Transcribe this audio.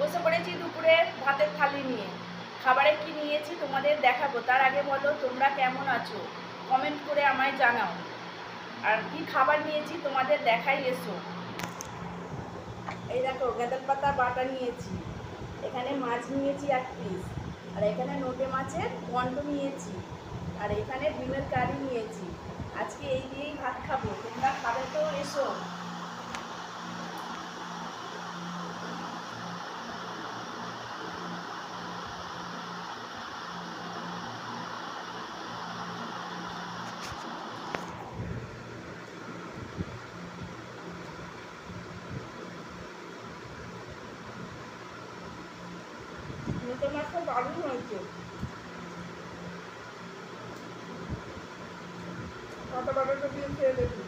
বসে পড়েছি দুপুরের ভাতের থালি নিয়ে। খাবারে কি নিয়েছি তোমাদের দেখাবো। তার আগে বলো তোমরা কেমন আছো, কমেন্ট করে আমায় জানাও। আর কি খাবার নিয়েছি তোমাদের দেখাই, এসো। এই দেখো গাঁদাল পাতা বাটা নিয়েছি, এখানে মাছ নিয়েছি 1 পিস, আর এখানে নোটে মাছের ঘন্ট নিয়েছি, আর এখানে ডিমের কারি নিয়েছি। আজকে এই দিয়েই ভাত খাবো, তোমরা খাবে তো, এসো। নোটে মাছটা দারুণ হয়েছে, পাতা বাটাটা দিয়ে খেয়ে দেখি।